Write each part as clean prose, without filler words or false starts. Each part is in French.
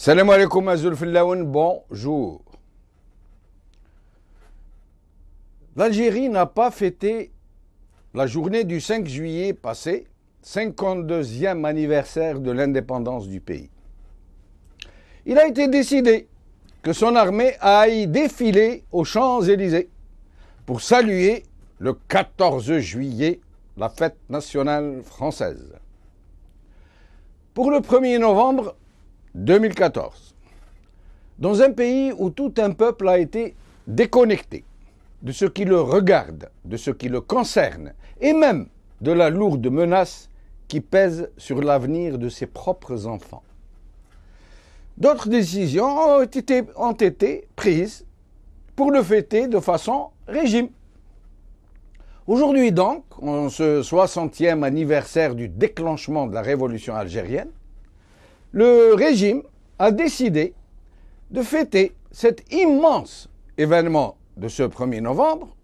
Salam alaikum Azul Fillaoun, bonjour. L'Algérie n'a pas fêté la journée du 5 juillet passé, 52e anniversaire de l'indépendance du pays. Il a été décidé que son armée aille défiler aux Champs-Élysées pour saluer le 14 juillet, la fête nationale française. Pour le 1er novembre 2014, dans un pays où tout un peuple a été déconnecté de ce qui le regarde, de ce qui le concerne, et même de la lourde menace qui pèse sur l'avenir de ses propres enfants. D'autres décisions ont été prises pour le fêter de façon régime. Aujourd'hui donc, en ce 60e anniversaire du déclenchement de la révolution algérienne, le régime a décidé de fêter cet immense événement de ce 1er novembre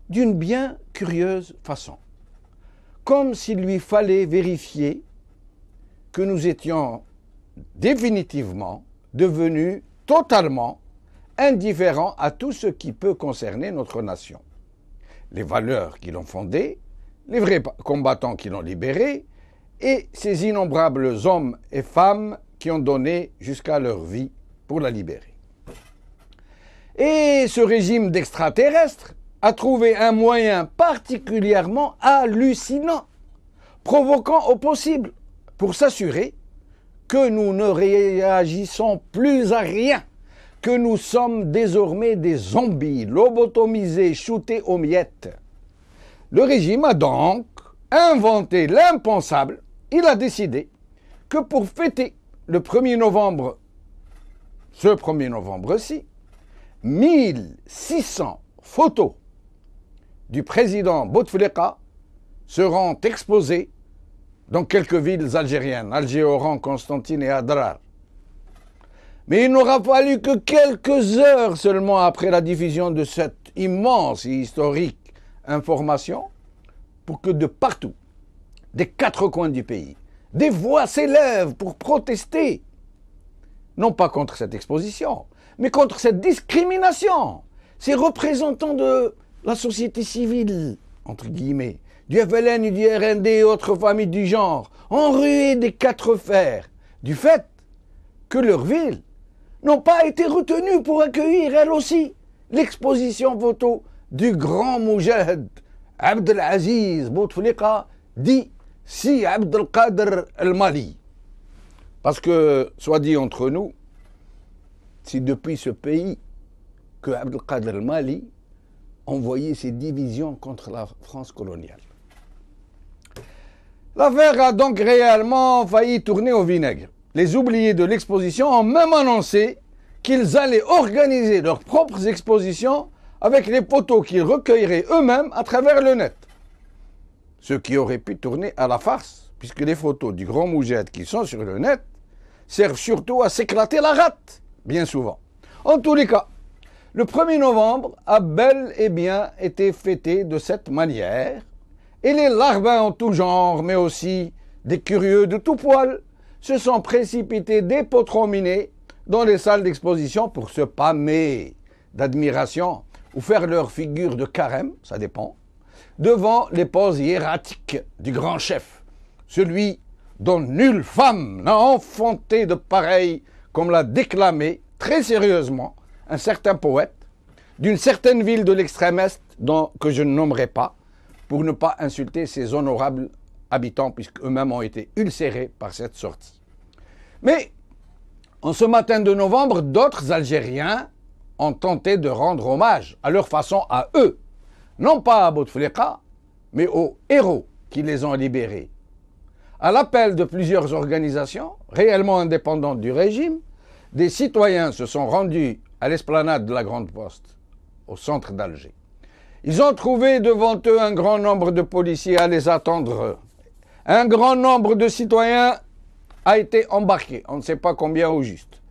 d'une bien curieuse façon. Comme s'il lui fallait vérifier que nous étions définitivement devenus totalement indifférents à tout ce qui peut concerner notre nation. Les valeurs qui l'ont fondée, les vrais combattants qui l'ont libérée, et ces innombrables hommes et femmes qui ont donné jusqu'à leur vie pour la libérer. Et ce régime d'extraterrestres a trouvé un moyen particulièrement hallucinant, provoquant au possible, pour s'assurer que nous ne réagissons plus à rien, que nous sommes désormais des zombies, lobotomisés, shootés aux miettes. Le régime a donc inventé l'impensable. Il a décidé que pour fêter le 1er novembre, ce 1er novembre-ci, 1600 photos du président Bouteflika seront exposées dans quelques villes algériennes, Alger, Oran, Constantine et Adrar. Mais il n'aura fallu que quelques heures seulement après la diffusion de cette immense et historique information pour que de partout, des quatre coins du pays, des voix s'élèvent pour protester, non pas contre cette exposition, mais contre cette discrimination. Ces représentants de la société civile, entre guillemets, du FLN et du RND et autres familles du genre, ont rué des quatre fers du fait que leurs villes n'ont pas été retenues pour accueillir, elles aussi, l'exposition photo du grand Moujahid Abdelaziz Bouteflika, dit Si Abdelkader El-Mali. Parce que, soit dit entre nous, c'est depuis ce pays que Abdelkader El-Mali envoyait ses divisions contre la France coloniale. L'affaire a donc réellement failli tourner au vinaigre. Les oubliés de l'exposition ont même annoncé qu'ils allaient organiser leurs propres expositions avec les photos qu'ils recueilleraient eux-mêmes à travers le net. Ce qui aurait pu tourner à la farce, puisque les photos du grand Moujahid qui sont sur le net servent surtout à s'éclater la rate, bien souvent. En tous les cas, le 1er novembre a bel et bien été fêté de cette manière, et les larbins en tout genre, mais aussi des curieux de tout poil, se sont précipités dépotrominés dans les salles d'exposition pour se pâmer d'admiration ou faire leur figure de carême, ça dépend, devant les poses hiératiques du grand chef, celui dont nulle femme n'a enfanté de pareil, comme l'a déclamé très sérieusement un certain poète d'une certaine ville de l'extrême-est que je ne nommerai pas, pour ne pas insulter ses honorables habitants, puisqu'eux-mêmes ont été ulcérés par cette sortie. Mais, en ce matin de novembre, d'autres Algériens ont tenté de rendre hommage à leur façon à eux, non pas à Bouteflika, mais aux héros qui les ont libérés. À l'appel de plusieurs organisations, réellement indépendantes du régime, des citoyens se sont rendus à l'esplanade de la Grande Poste, au centre d'Alger. Ils ont trouvé devant eux un grand nombre de policiers à les attendre. Un grand nombre de citoyens a été embarqué, on ne sait pas combien au juste.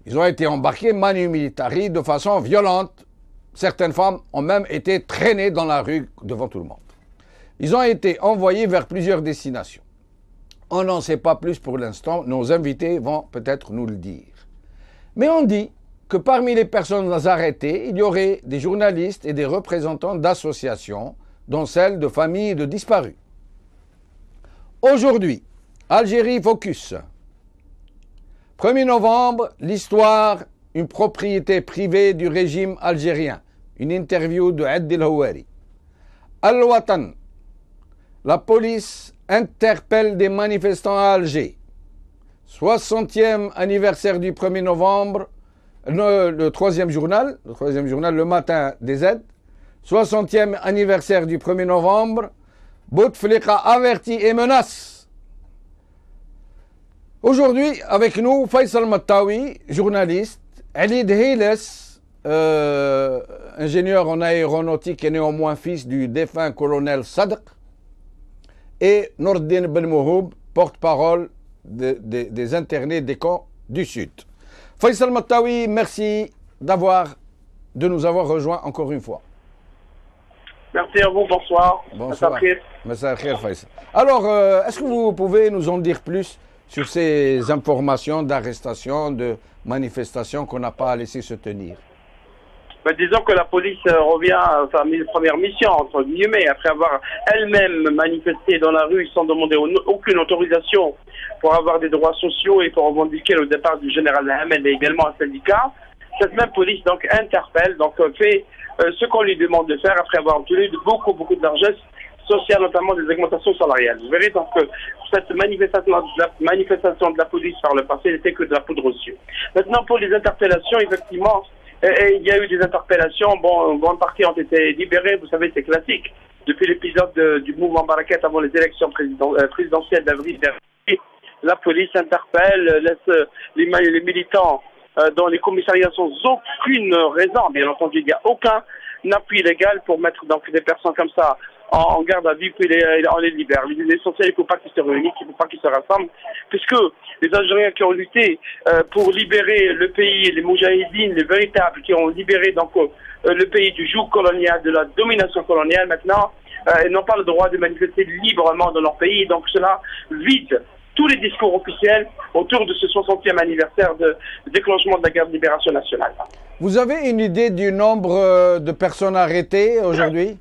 Ils ont été embarqués manu militari de façon violente. Certaines femmes ont même été traînées dans la rue devant tout le monde. Ils ont été envoyés vers plusieurs destinations. On n'en sait pas plus pour l'instant. Nos invités vont peut-être nous le dire. Mais on dit que parmi les personnes arrêtées, il y aurait des journalistes et des représentants d'associations, dont celle de familles de disparus. Aujourd'hui, Algérie Focus. 1er novembre, l'histoire, une propriété privée du régime algérien. Une interview de Addil Houari. Al-Watan, la police interpelle des manifestants à Alger. 60e anniversaire du 1er novembre, le troisième journal, le matin des aides. 60e anniversaire du 1er novembre, Bouteflika avertit et menace. Aujourd'hui, avec nous, Faisal Mattawi, journaliste, Ali Dhiles, ingénieur en aéronautique et néanmoins fils du défunt colonel Sadq, et Nordin Ben Mouhoub, porte-parole des internés des camps du Sud. Faisal Mattawi, merci de nous avoir rejoints encore une fois. Merci à vous, bonsoir. Bonsoir. Alors, est-ce que vous pouvez nous en dire plus sur ces informations d'arrestation, de manifestations qu'on n'a pas laissé se tenir? Disons que la police revient à sa première mission, entre guillemets, après avoir elle-même manifesté dans la rue sans demander aucune autorisation pour avoir des droits sociaux et pour revendiquer le départ du général Ahmed et également un syndicat. Cette même police donc interpelle, donc fait ce qu'on lui demande de faire après avoir obtenu beaucoup de largesses sociales, notamment des augmentations salariales. Vous verrez donc que cette manifestation de la police par le passé n'était que de la poudre aux yeux. Maintenant, pour les interpellations, effectivement, il y a eu des interpellations. Bon, une grande partie ont été libérées. Vous savez, c'est classique. Depuis l'épisode du mouvement Barakat avant les élections présidentielles d'avril dernier, la police interpelle, laisse les militants dans les commissariats sans aucune raison. Bien entendu, il n'y a aucun appui légal pour mettre donc des personnes comme ça en garde à vue, puis on les libère. L'essentiel, il ne faut pas qu'ils se réunissent, il ne faut pas qu'ils se rassemblent, puisque les Algériens qui ont lutté pour libérer le pays, les Moudjahidines, les véritables, qui ont libéré donc le pays du joug colonial, de la domination coloniale, maintenant, ils n'ont pas le droit de manifester librement dans leur pays, donc cela vide tous les discours officiels autour de ce 60e anniversaire de déclenchement de la guerre de libération nationale. Vous avez une idée du nombre de personnes arrêtées aujourd'hui?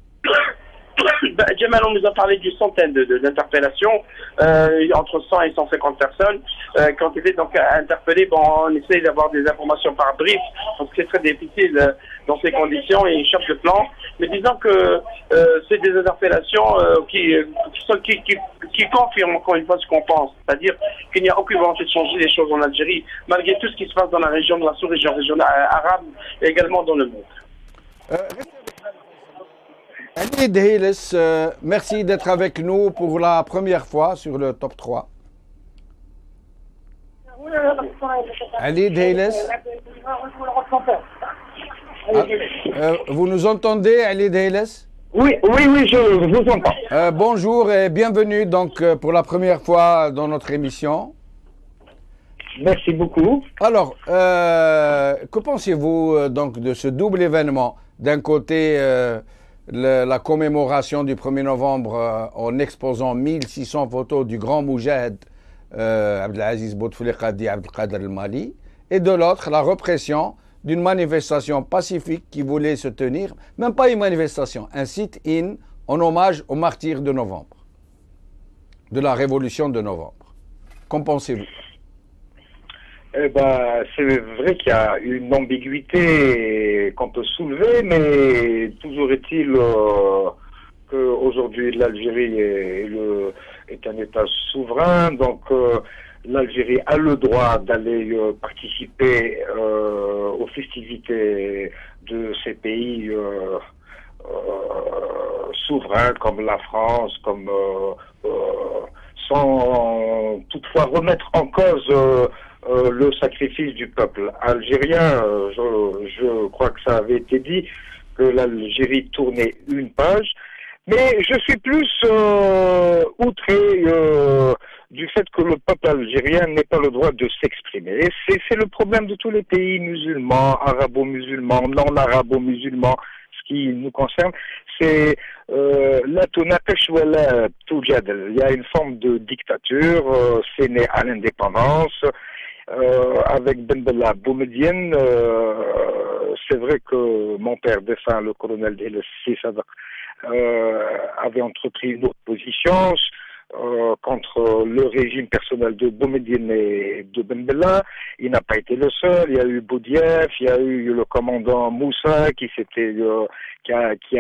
Jamal, on nous a parlé d'une centaine d'interpellations, entre 100 et 150 personnes qui ont été donc interpellées. Bon, on essaye d'avoir des informations par brief, parce que c'est très difficile dans ces conditions et une cherche de plan. Mais disons que c'est des interpellations qui confirment encore une fois ce qu'on pense, c'est-à-dire qu'il n'y a aucune volonté de changer les choses en Algérie, malgré tout ce qui se passe dans la région, de la sous-région régionale arabe et également dans le monde. Ali Dhiles, merci d'être avec nous pour la première fois sur le Top 3. Ali Dhiles, vous nous entendez, Ali Dhiles? Oui, je vous entends. Bonjour et bienvenue donc pour la première fois dans notre émission. Merci beaucoup. Alors, que pensez-vous donc de ce double événement? D'un côté, la commémoration du 1er novembre en exposant 1600 photos du grand Moujahid Abdelaziz Bouteflika dit Abdelkader el-Mali, et de l'autre, la répression d'une manifestation pacifique qui voulait se tenir, même pas une manifestation, un sit-in en hommage aux martyrs de novembre, de la révolution de novembre. Qu'en pensez-vous? C'est vrai qu'il y a une ambiguïté qu'on peut soulever, mais toujours est-il qu'aujourd'hui l'Algérie est un État souverain, donc l'Algérie a le droit d'aller participer aux festivités de ces pays souverains comme la France, sans toutefois remettre en cause le sacrifice du peuple algérien. Je crois que ça avait été dit, que l'Algérie tournait une page, mais je suis plus outré du fait que le peuple algérien n'ait pas le droit de s'exprimer. Et c'est le problème de tous les pays musulmans, arabo-musulmans, non arabo-musulmans, ce qui nous concerne, c'est la tunakesh wala toujadel. Il y a une forme de dictature, c'est né à l'indépendance. Avec Ben Bella Boumedienne, c'est vrai que mon père défunt, le colonel Dhéles Sissadak, avait entrepris une opposition contre le régime personnel de Boumedienne et de Ben Bella. Il n'a pas été le seul. Il y a eu Boudiaf, il y a eu le commandant Moussa qui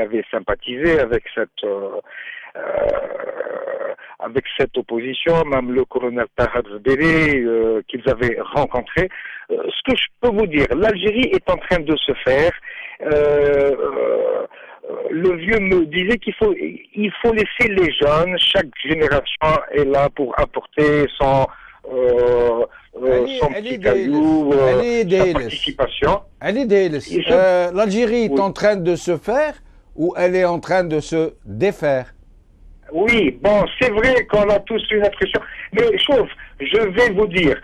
avait sympathisé avec cette opposition, même le colonel Tahar Zberi qu'ils avaient rencontré. Ce que je peux vous dire, l'Algérie est en train de se faire. Le vieux me disait qu'il faut laisser les jeunes. Chaque génération est là pour apporter son petit caillou, sa participation. L'Algérie est en train de se faire ou elle est en train de se défaire? Oui, bon, c'est vrai qu'on a tous une impression. Mais chauffe, je vais vous dire,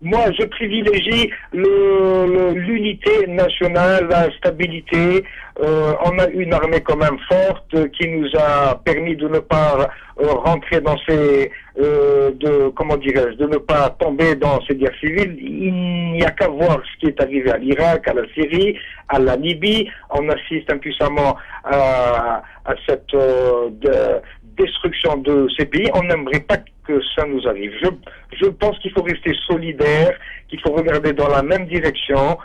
moi je privilégie l'unité nationale, la stabilité. On a une armée quand même forte qui nous a permis de ne pas rentrer dans de ne pas tomber dans ces guerres civiles. Il n'y a qu'à voir ce qui est arrivé à l'Irak, à la Syrie, à la Libye. On assiste impuissamment à cette destruction de ces pays. On n'aimerait pas que ça nous arrive. Je pense qu'il faut rester solidaire, qu'il faut regarder dans la même direction.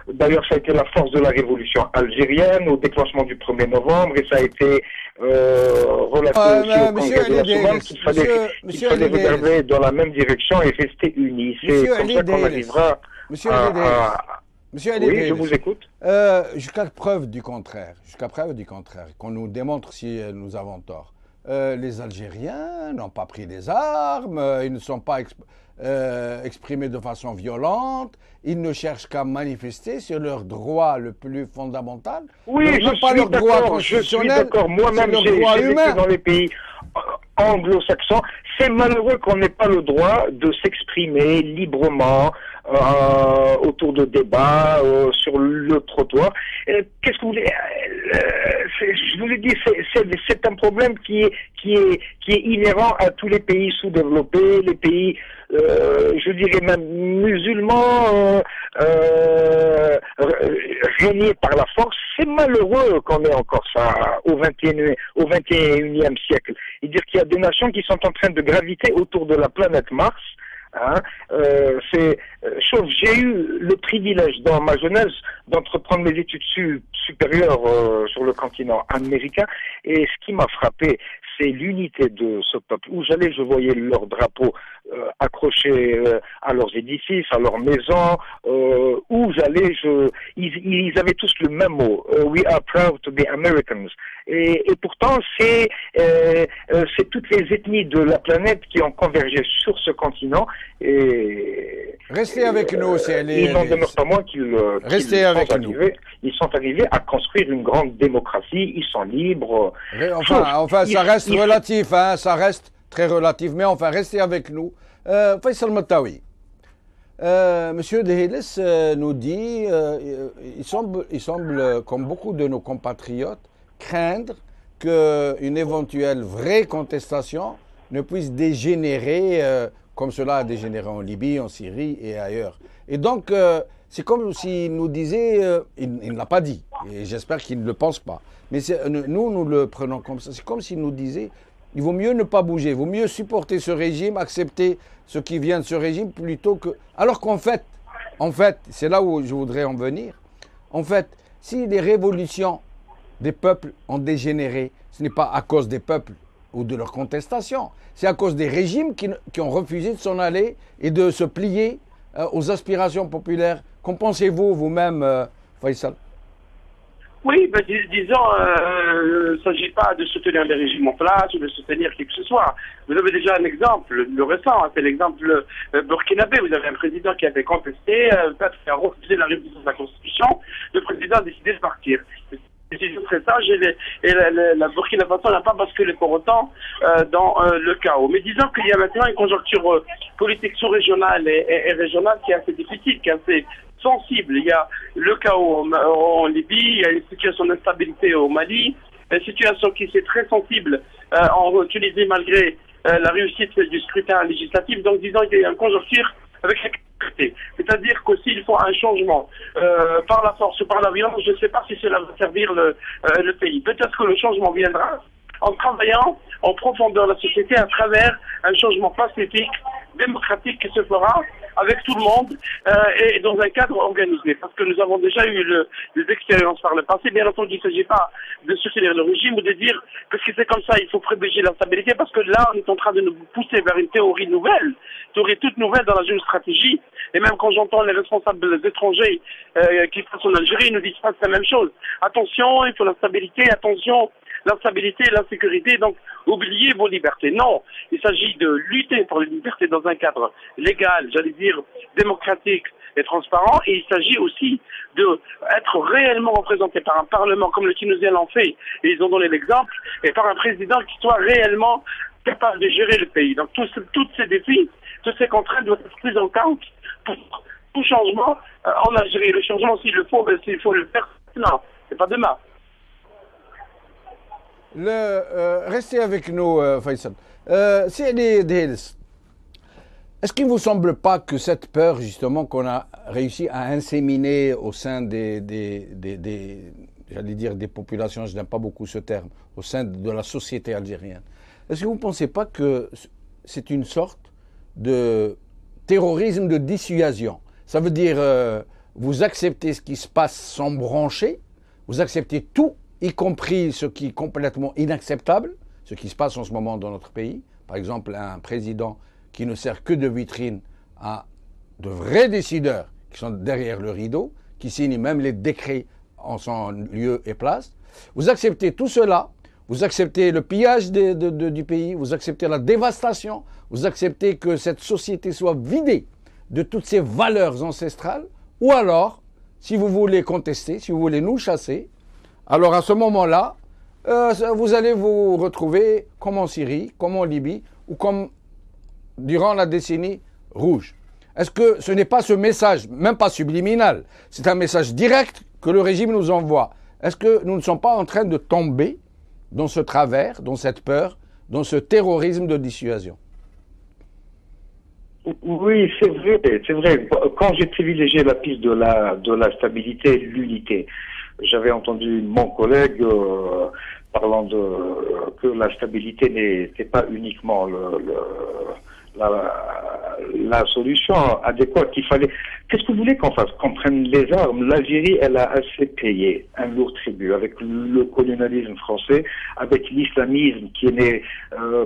D'ailleurs, ça a été la force de la révolution algérienne au déclenchement du 1er novembre et ça a été relaté aussi au congrès de la Sorbonne qu'il fallait regarder dans la même direction et rester unis. C'est comme ça qu'on arrivera Monsieur oui, je vous écoute. Jusqu'à preuve du contraire, qu'on nous démontre si nous avons tort. Les Algériens n'ont pas pris des armes, ils ne sont pas exprimés de façon violente, ils ne cherchent qu'à manifester sur leur droit le plus fondamental. Oui, je suis d'accord. Moi-même, j'ai vécu dans les pays anglo-saxons. C'est malheureux qu'on n'ait pas le droit de s'exprimer librement autour de débats, sur le trottoir. Qu'est-ce que vous voulez je vous ai dit, c'est un problème qui est inhérent à tous les pays sous-développés, les pays, je dirais même musulmans, régnés par la force. C'est malheureux qu'on ait encore ça au 21e siècle. Et dire qu'il y a des nations qui sont en train de graviter autour de la planète Mars. J'ai eu le privilège dans ma jeunesse d'entreprendre mes études supérieures sur le continent américain et ce qui m'a frappé, c'est l'unité de ce peuple. Où j'allais, je voyais leurs drapeaux accrochés à leurs édifices, à leurs maisons. Où j'allais, ils avaient tous le même mot. We are proud to be Americans. Et pourtant, c'est toutes les ethnies de la planète qui ont convergé sur ce continent. Et restez avec nous, il n'en demeure pas moins qu'ils sont arrivés à construire une grande démocratie. Ils sont libres. Enfin, ça reste relatif, hein, ça reste très relatif. Mais enfin, restez avec nous. Faisal Matawi. Monsieur Dhéles nous dit, il semble, comme beaucoup de nos compatriotes, craindre qu'une éventuelle vraie contestation ne puisse dégénérer comme cela a dégénéré en Libye, en Syrie et ailleurs. Et donc, c'est comme s'il nous disait, il ne l'a pas dit, et j'espère qu'il ne le pense pas, mais nous le prenons comme ça. C'est comme s'il nous disait, il vaut mieux ne pas bouger, il vaut mieux supporter ce régime, accepter ce qui vient de ce régime, plutôt que... Alors qu'en fait, c'est là où je voudrais en venir, en fait, si les révolutions des peuples ont dégénéré, ce n'est pas à cause des peuples ou de leur contestation, c'est à cause des régimes qui ont refusé de s'en aller et de se plier aux aspirations populaires. Qu'en pensez-vous vous-même, Faisal? Oui, disons, il ne s'agit pas de soutenir les régimes en place ou de soutenir qui que ce soit. Vous avez déjà un exemple, le récent, c'est l'exemple burkinabé. Vous avez un président qui avait contesté, qui a refusé la révision de la Constitution. Le président a décidé de partir. C'est très sage et la Burkina Faso n'a pas basculé pour autant dans le chaos. Mais disons qu'il y a maintenant une conjoncture politique sous-régionale et régionale qui est assez difficile, qui est assez sensibles. Il y a le chaos en Libye, il y a une situation d'instabilité au Mali, une situation qui est très sensible en Tunisie malgré la réussite du scrutin législatif. Donc disons qu'il y a une conjoncture avec la sécurité. C'est-à-dire qu'aussi il faut un changement par la force ou par la violence. Je ne sais pas si cela va servir le pays. Peut-être que le changement viendra en travaillant en profondeur la société à travers un changement pacifique, démocratique qui se fera avec tout le monde et dans un cadre organisé. Parce que nous avons déjà eu des expériences par le passé. Bien entendu, il ne s'agit pas de soutenir le régime ou de dire que si c'est comme ça, il faut privilégier la stabilité, parce que là, on est en train de nous pousser vers une théorie nouvelle, théorie toute nouvelle dans la géostratégie. Et même quand j'entends les responsables étrangers qui passent en Algérie, ils nous disent pas la même chose. Attention, il faut la stabilité, attention, l'instabilité et l'insécurité, donc oubliez vos libertés. Non, il s'agit de lutter pour les libertés dans un cadre légal, j'allais dire démocratique et transparent, et il s'agit aussi d'être réellement représenté par un parlement comme le Tunisien l'en fait, et ils ont donné l'exemple, et par un président qui soit réellement capable de gérer le pays. Donc tous ces défis, toutes ces contraintes doivent être prises en compte pour tout changement en Algérie. Le changement, s'il le faut, s'il faut le faire maintenant, c'est pas demain. Restez avec nous, Faisal. Sidi Dils, est-ce qu'il ne vous semble pas que cette peur, justement, qu'on a réussi à inséminer au sein j'allais dire des populations, je n'aime pas beaucoup ce terme, au sein de la société algérienne, est-ce que vous ne pensez pas que c'est une sorte de terrorisme de dissuasion? Ça veut dire, vous acceptez ce qui se passe sans broncher, vous acceptez tout, y compris ce qui est complètement inacceptable, ce qui se passe en ce moment dans notre pays. Par exemple, un président qui ne sert que de vitrine à de vrais décideurs qui sont derrière le rideau, qui signent même les décrets en son lieu et place. Vous acceptez tout cela, vous acceptez le pillage du pays, vous acceptez la dévastation, vous acceptez que cette société soit vidée de toutes ses valeurs ancestrales, ou alors, si vous voulez contester, si vous voulez nous chasser, alors à ce moment-là, vous allez vous retrouver comme en Syrie, comme en Libye, ou comme durant la décennie rouge. Est-ce que ce n'est pas ce message, même pas subliminal, c'est un message direct que le régime nous envoie? Est-ce que nous ne sommes pas en train de tomber dans ce travers, dans cette peur, dans ce terrorisme de dissuasion? Oui, c'est vrai. Quand j'ai privilégié la piste de la stabilité et de l'unité, j'avais entendu mon collègue parlant que la stabilité n'était pas uniquement la solution adéquate qu'il fallait. Qu'est-ce que vous voulez qu'on fasse? Qu'on prenne les armes? L'Algérie, elle a assez payé un lourd tribut avec le colonialisme français, avec l'islamisme qui est né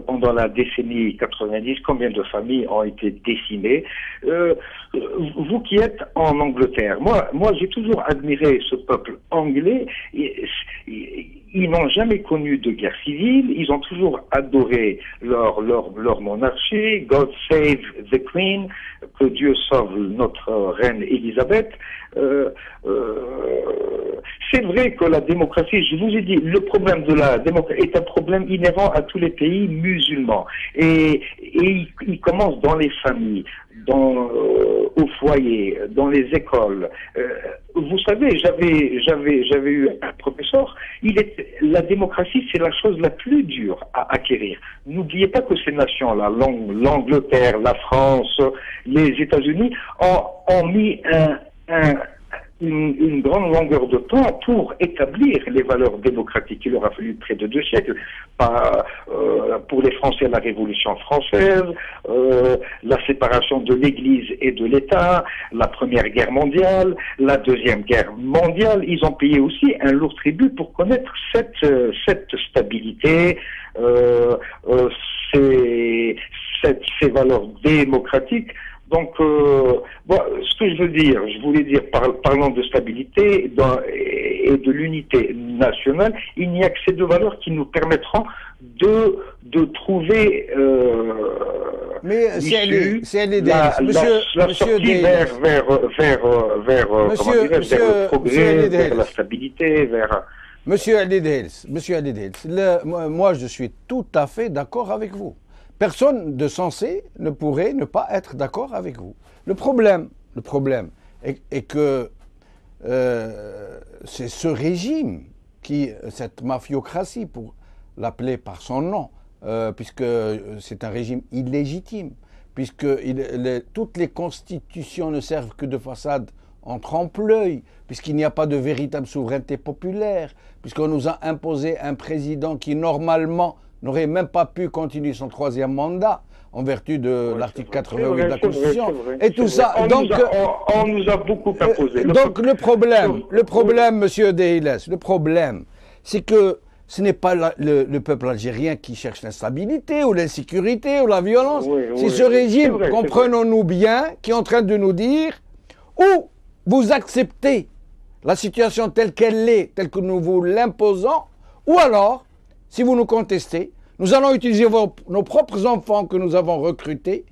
pendant la décennie 90. Combien de familles ont été décimées? Vous qui êtes en Angleterre, moi j'ai toujours admiré ce peuple anglais. Ils n'ont jamais connu de guerre civile, ils ont toujours adoré leur monarchie, God save the Queen, que Dieu sauve notre reine Élisabeth. C'est vrai que la démocratie, je vous ai dit, le problème de la démocratie est un problème inhérent à tous les pays musulmans. Et il commence dans les familles, au foyer, dans les écoles. Vous savez, j'avais eu un professeur, la démocratie, c'est la chose la plus dure à acquérir. N'oubliez pas que ces nations-là, l'Angleterre, la France, les États-Unis, ont mis une grande longueur de temps pour établir les valeurs démocratiques. Il leur a fallu près de 2 siècles. Pour les Français, la Révolution française, la séparation de l'Église et de l'État, la Première Guerre mondiale, la Deuxième Guerre mondiale. Ils ont payé aussi un lourd tribut pour connaître cette stabilité, ces valeurs démocratiques. Donc, ce que je voulais dire, parlant de stabilité et de l'unité nationale, il n'y a que ces 2 valeurs qui nous permettront de trouver mais c'est l'idée. La sortie vers le progrès, vers la stabilité, vers... Monsieur Ali Dils, moi je suis tout à fait d'accord avec vous. Personne de sensé ne pourrait ne pas être d'accord avec vous. Le problème et que c'est ce régime cette mafiocratie, pour l'appeler par son nom, puisque c'est un régime illégitime, puisque toutes les constitutions ne servent que de façade en trompe-l'œil, puisqu'il n'y a pas de véritable souveraineté populaire, puisqu'on nous a imposé un président qui normalement n'aurait même pas pu continuer son 3e mandat en vertu de l'article 88 de la Constitution. Et tout ça, on nous a beaucoup imposé. Donc le problème, Monsieur Dehiles, le problème, c'est que ce n'est pas le peuple algérien qui cherche l'instabilité ou l'insécurité ou la violence. C'est ce régime, comprenons-nous bien, qui est en train de nous dire ou vous acceptez la situation telle qu'elle est, telle que nous vous l'imposons, ou alors, si vous nous contestez, nous allons utiliser nos propres enfants que nous avons recrutés,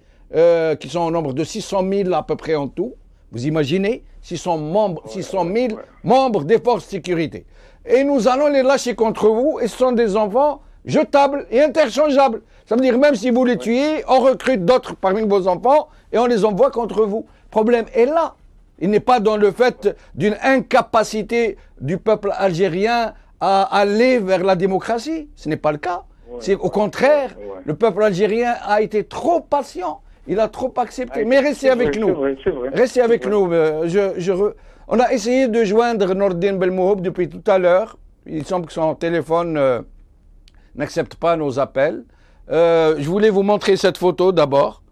qui sont au nombre de 600 000 à peu près en tout. Vous imaginez 600 000 membres des forces de sécurité. Et nous allons les lâcher contre vous, et ce sont des enfants jetables et interchangeables. Ça veut dire même si vous les tuez, on recrute d'autres parmi vos enfants et on les envoie contre vous. Le problème est là. Il n'est pas dans le fait d'une incapacité du peuple algérien à aller vers la démocratie. Ce n'est pas le cas. C'est au contraire, le peuple algérien a été trop patient. Il a trop accepté. Mais restez avec nous. Restez avec nous. On a essayé de joindre Nordine Belmohoub depuis tout à l'heure. Il semble que son téléphone n'accepte pas nos appels. Je voulais vous montrer cette photo d'abord,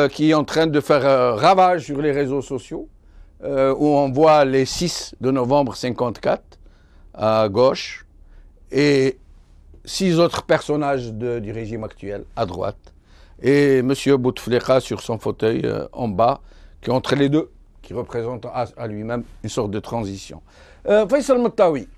qui est en train de faire ravage sur les réseaux sociaux, où on voit les 6 de novembre 54 à gauche et 6 autres personnages du régime actuel à droite. Et M. Bouteflika sur son fauteuil en bas, qui est entre les deux, qui représente à lui-même une sorte de transition. Faisal Mettaoui,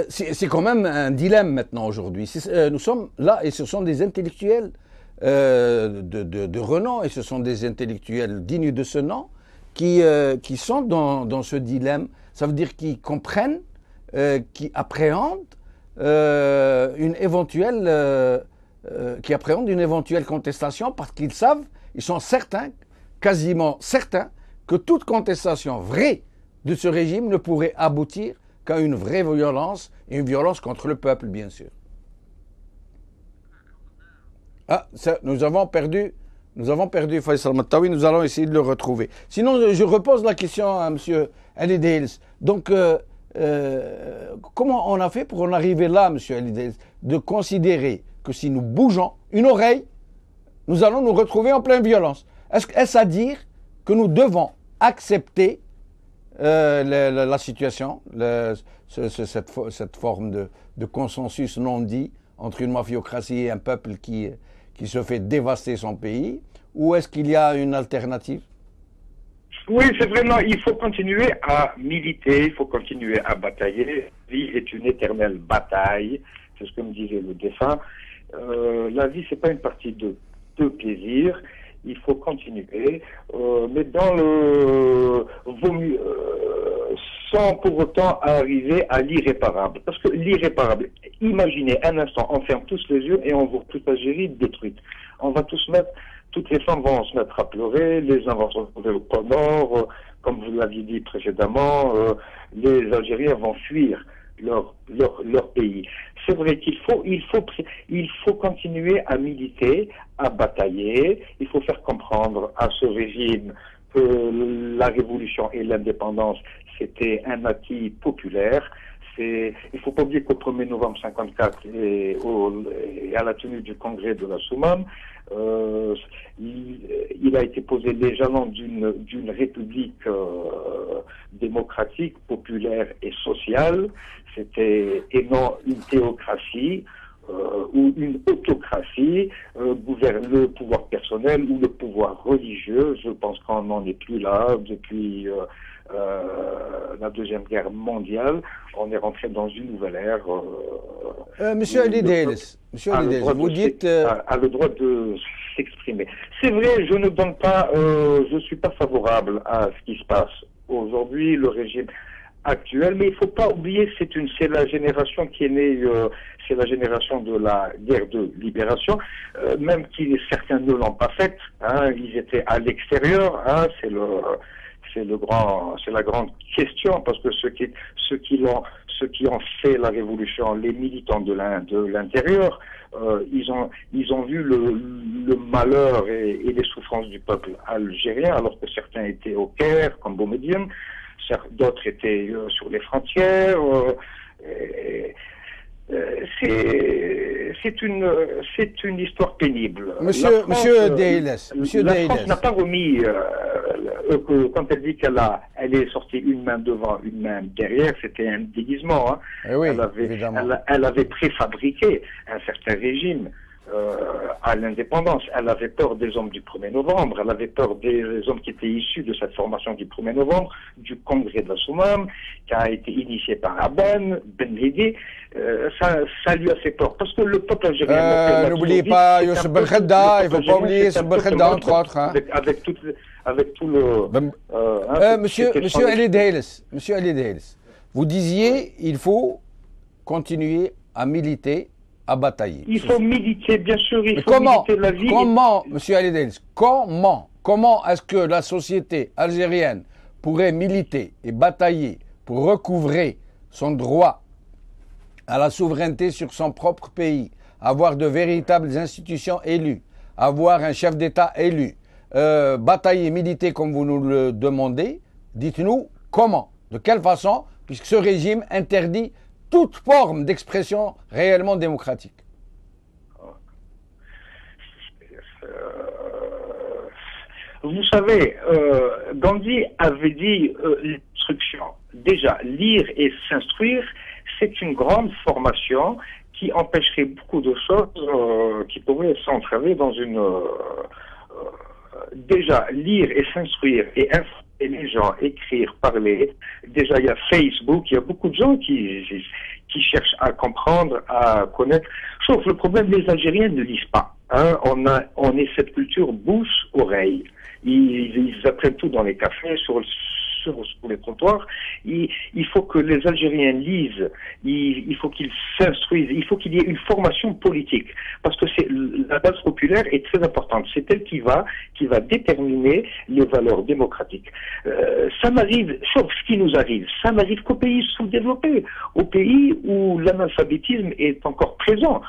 c'est quand même un dilemme maintenant aujourd'hui. Nous sommes là et ce sont des intellectuels de renom et ce sont des intellectuels dignes de ce nom qui sont dans ce dilemme. Ça veut dire qu'ils comprennent, qui appréhendent une éventuelle contestation parce qu'ils savent, ils sont certains, quasiment certains, que toute contestation vraie de ce régime ne pourrait aboutir qu'à une vraie violence, et une violence contre le peuple, bien sûr. Ah, nous avons perdu Faisal Mettaoui, nous allons essayer de le retrouver. Sinon, je repose la question à M. Ali Dehiles. Donc, comment on a fait pour en arriver là, M. Ali Dehiles, de considérer que si nous bougeons une oreille, nous allons nous retrouver en pleine violence? Est-ce à dire que nous devons accepter la situation, cette forme de consensus non dit entre une mafiocratie et un peuple qui se fait dévaster son pays, ou est-ce qu'il y a une alternative? Oui, c'est vraiment, il faut continuer à militer, il faut continuer à batailler. La vie est une éternelle bataille, c'est ce que me disait le défunt. La vie, c'est pas une partie de plaisir. Il faut continuer, mais dans le vaut mieux, sans pour autant arriver à l'irréparable. Parce que l'irréparable, imaginez un instant, on ferme tous les yeux et on voit toute l'Algérie détruite. Toutes les femmes vont se mettre à pleurer, les uns vont se retrouver au pôle Nord, comme vous l'aviez dit précédemment, les Algériens vont fuir leur pays. C'est vrai qu'il faut continuer à militer, à batailler. Il faut faire comprendre à ce régime que la révolution et l'indépendance, c'était un acquis populaire. Il ne faut pas oublier qu'au 1er novembre 54 et à la tenue du congrès de la Soumam, il a été posé les jalons d'une république démocratique, populaire et sociale. Et non une théocratie ou une autocratie, le pouvoir personnel ou le pouvoir religieux. Je pense qu'on n'en est plus là depuis la Deuxième Guerre mondiale. On est rentré dans une nouvelle ère. Monsieur Ali Dehiles, vous dites... a le droit de s'exprimer. C'est vrai, je ne suis pas favorable à ce qui se passe aujourd'hui, le régime actuel, mais il ne faut pas oublier que c'est la génération qui est née, c'est la génération de la guerre de libération, même si certains ne l'ont pas faite, hein, ils étaient à l'extérieur, hein, c'est la grande question, parce que ceux qui ont fait la révolution, les militants de l'intérieur, ils ont vu le malheur et les souffrances du peuple algérien, alors que certains étaient au Caire, comme Boumediene, d'autres étaient sur les frontières. C'est une histoire pénible. Monsieur Deiles, la France n'a pas remis, quand elle dit elle est sortie une main devant, une main derrière, c'était un déguisement. Hein. Oui, elle avait préfabriqué un certain régime à l'indépendance. Elle avait peur des hommes du 1er novembre, elle avait peur des hommes qui étaient issus de cette formation du 1er novembre, du congrès de la Soumam, qui a été initié par Ben Mehdi. Ça lui a fait peur, parce que le peuple algérien... N'oubliez pas Youssef Ben Khedda, il ne faut pas oublier Youssef Ben Khedda, entre autres. Hein. Avec tout le... Monsieur Ali Deiles, vous disiez il faut continuer à militer, à batailler. Il faut militer, bien sûr, militer la vie. Comment, monsieur Ali Deiles, comment est-ce que la société algérienne pourrait militer et batailler pour recouvrer son droit à la souveraineté sur son propre pays, avoir de véritables institutions élues, avoir un chef d'État élu, batailler, militer comme vous nous le demandez? Dites-nous comment, de quelle façon, puisque ce régime interdit toute forme d'expression réellement démocratique. Vous savez, Gandhi avait dit l'instruction. Déjà, lire et s'instruire, c'est une grande formation qui empêcherait beaucoup de choses qui pourraient s'entraver dans une... déjà, lire et s'instruire et informer les gens, écrire, parler. Déjà, il y a Facebook, il y a beaucoup de gens qui cherchent à comprendre, à connaître. Sauf le problème, les Algériens ne lisent pas. Hein. On est cette culture bouche-oreille. Ils apprennent tout dans les cafés, sur les trottoirs. Il faut que les Algériens lisent, il faut qu'ils s'instruisent, il faut qu'il y ait une formation politique, parce que la base populaire est très importante. C'est elle qui va déterminer les valeurs démocratiques. Ça m'arrive, sauf ce qui nous arrive, ça n'arrive qu'aux pays sous-développés, aux pays où l'analphabétisme est encore présent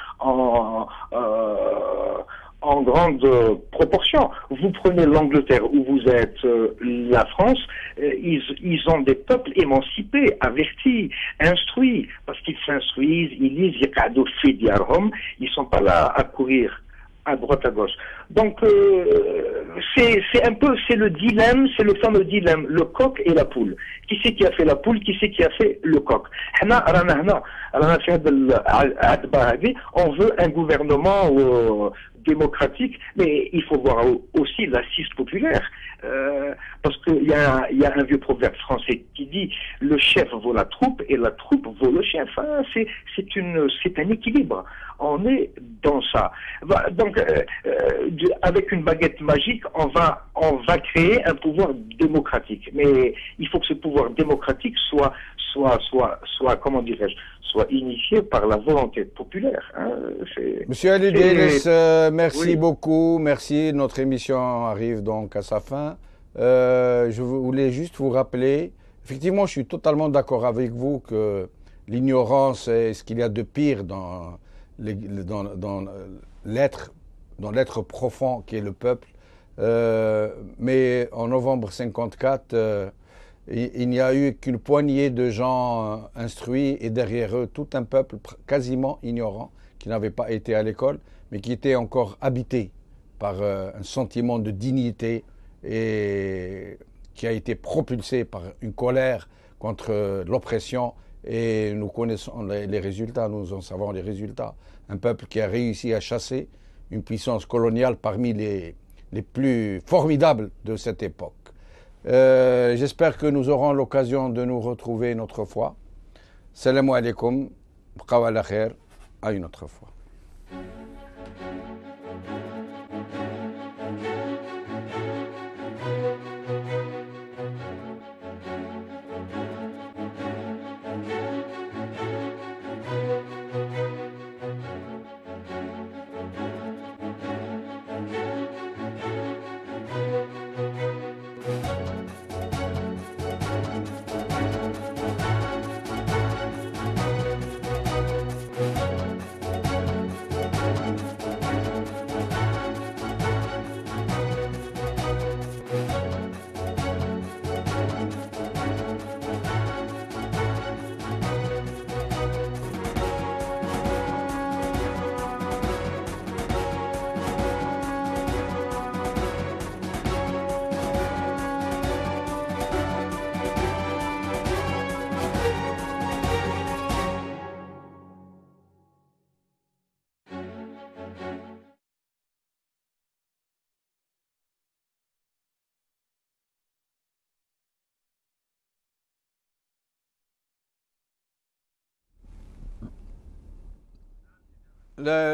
en grande proportion. Vous prenez l'Angleterre où vous êtes, la France, ils ont des peuples émancipés, avertis, instruits, parce qu'ils s'instruisent, ils lisent, ils sont pas là à courir à droite à gauche. Donc c'est le dilemme, c'est le fameux dilemme, le coq et la poule. Qui c'est qui a fait la poule, qui c'est qui a fait le coq? On veut un gouvernement démocratique, mais il faut voir aussi l'assise populaire, parce qu'il y a un vieux proverbe français qui dit le chef vaut la troupe et la troupe vaut le chef. Hein, c'est un équilibre. On est dans ça. Donc, avec une baguette magique, on va créer un pouvoir démocratique. Mais il faut que ce pouvoir démocratique soit comment dirais-je, soit initié par la volonté populaire. Hein. Monsieur Ali Deiles, merci beaucoup. Merci. Notre émission arrive donc à sa fin. Je voulais juste vous rappeler, effectivement, je suis totalement d'accord avec vous que l'ignorance est ce qu'il y a de pire dans l'être profond qui est le peuple. Mais en novembre 1954, il n'y a eu qu'une poignée de gens instruits et derrière eux tout un peuple quasiment ignorant qui n'avait pas été à l'école mais qui était encore habité par un sentiment de dignité et qui a été propulsé par une colère contre l'oppression. Et nous connaissons les résultats, nous en savons les résultats. Un peuple qui a réussi à chasser une puissance coloniale parmi les plus formidables de cette époque. J'espère que nous aurons l'occasion de nous retrouver une autre fois. Salam alaikum, bqaw ala khair, à une autre fois.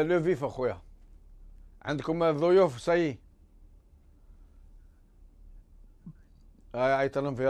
لو فيف اخويا. عندكم الضيوف سي. هاي عيطلهم في